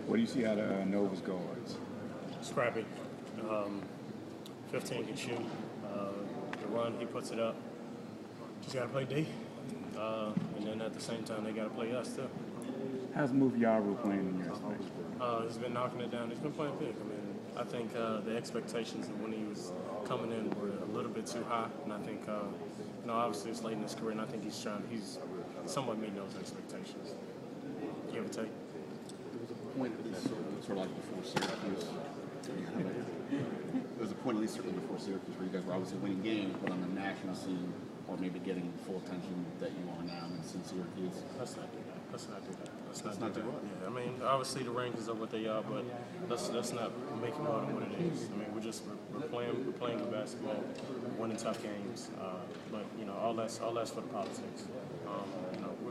What do you see out of Nova's guards? Scrappy. 15 can shoot. The run, he puts it up. Just got to play D. And then at the same time, they got to play us, too. How's Mufyaru playing in your estimation? He's been knocking it down. He's been playing big. I mean, I think the expectations of when he was coming in were a little bit too high. And I think, obviously it's late in his career, and I think he's somewhat meeting those expectations. Give or take. There was a point, at least sort of like before Syracuse. There was a point, at least certainly before Syracuse, where you guys were obviously winning games, but on the national scene, or maybe getting the full attention that you are now since Syracuse. Let's not do that. Let's not do that. Let's not do what? Yeah, I mean, obviously the rankings are what they are, but let's not make it more than what it is. I mean, we're playing good basketball, winning tough games, but all that's for the politics.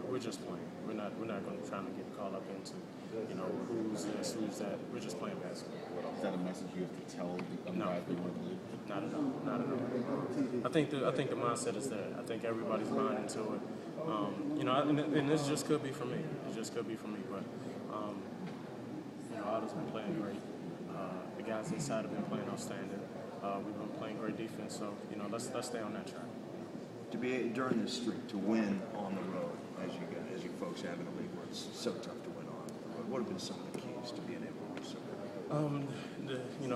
We're just playing. We're not going to try to get caught up into who's this, who's that. We're just playing basketball. Is that a message you have to tell the other guys they want to leave? Not at all. Not at all. I think the mindset is there. I think everybody's buying into it. And this just could be for me. It just could be for me. But Otto's been playing great. The guys inside have been playing outstanding. We've been playing great defense. So let's stay on that track. To be during this streak, to win on the road, as you folks have in a league where it's so tough to win on the road, what have been some of the keys to being able to do so?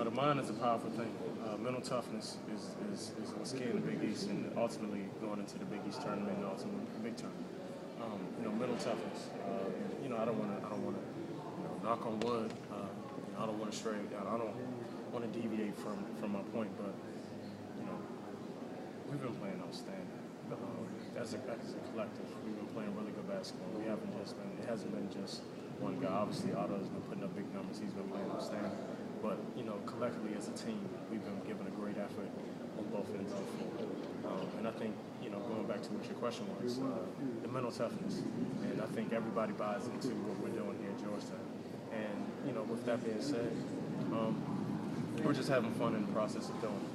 The mind is a powerful thing. Mental toughness is what's key in the Big East, and ultimately going into the Big East tournament and ultimately the Big Tournament. Mental toughness. I don't want to, knock on wood. I don't want to stray. I don't want to deviate from my point, but we've been playing outstanding. As a collective, we've been playing really good basketball. It hasn't been just one guy. Obviously, Otto's been putting up big numbers. He's been playing outstanding. But, collectively as a team, we've been giving a great effort on both ends of the floor. And I think, going back to what your question was, the mental toughness. And I think everybody buys into what we're doing here at Georgetown. And, with that being said, we're just having fun in the process of doing it.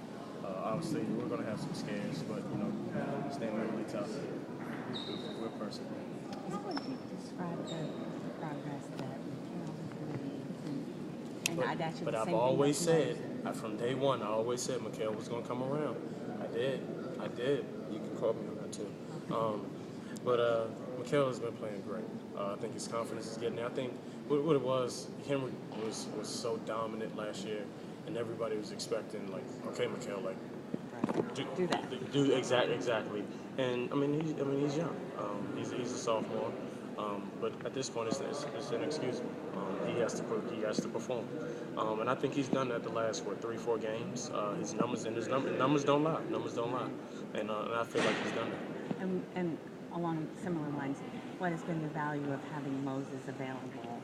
Obviously, we're going to have some scares, but, staying really tough. We're persevering. How would you describe the progress that Markel has made? But I've always said, from day one, I always said Markel was going to come around. I did. You can call me on that too. But Markel has been playing great. I think his confidence is getting there. I think what it was, Henry was so dominant last year, and everybody was expecting, like, okay, Markel, like, do that. Do exactly. And he's young. He's a sophomore. But at this point, it's inexcusable. He has to perform. And I think he's done that the last 3-4 games. His numbers don't lie. And I feel like he's done that. And along similar lines, what has been the value of having Moses available?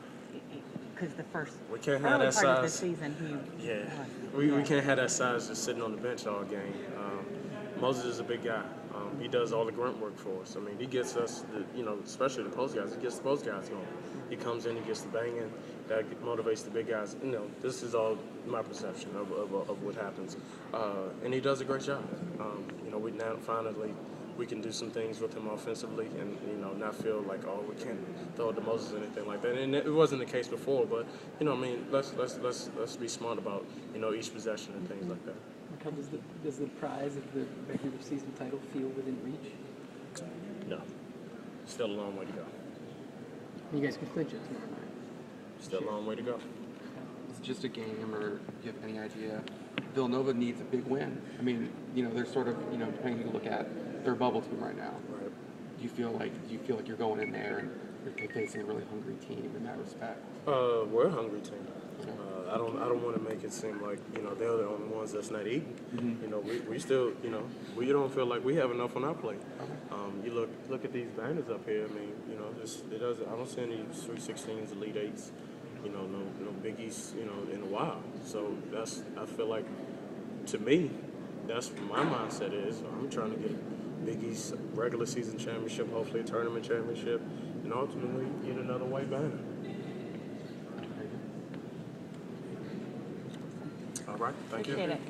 Because the first we can't have that part size. of the season, we can't have that size just sitting on the bench all game. Moses is a big guy. He does all the grunt work for us. I mean, he gets us, especially the post guys. He gets the post guys going. He comes in, he gets the banging. That motivates the big guys. This is all my perception of what happens. And he does a great job. We now finally we can do some things with him offensively, and not feel like we can't throw it to Moses or anything like that. And it wasn't the case before, but let's be smart about each possession and things like that. Markel, does the prize of the regular season title feel within reach? No, still a long way to go. You guys can clinch it tomorrow night. Still a long way to go. It's just a game, or do you have any idea? Villanova needs a big win. I mean, they're sort of, depending who you look at, they're a bubble team right now. Right. Do you feel like you're going in there and you're facing a really hungry team in that respect? We're a hungry team. I don't want to make it seem like they're the only ones that's not eating. Mm-hmm. We still we don't feel like we have enough on our plate. Okay. You look at these banners up here. I mean it doesn't. I don't see any Sweet 16s, Elite Eights. No Big East. In a while. So I feel like to me that's what my mindset is. I'm trying to get a Big East regular season championship, hopefully a tournament championship, and ultimately get another white banner. All right, thank you. Appreciate it.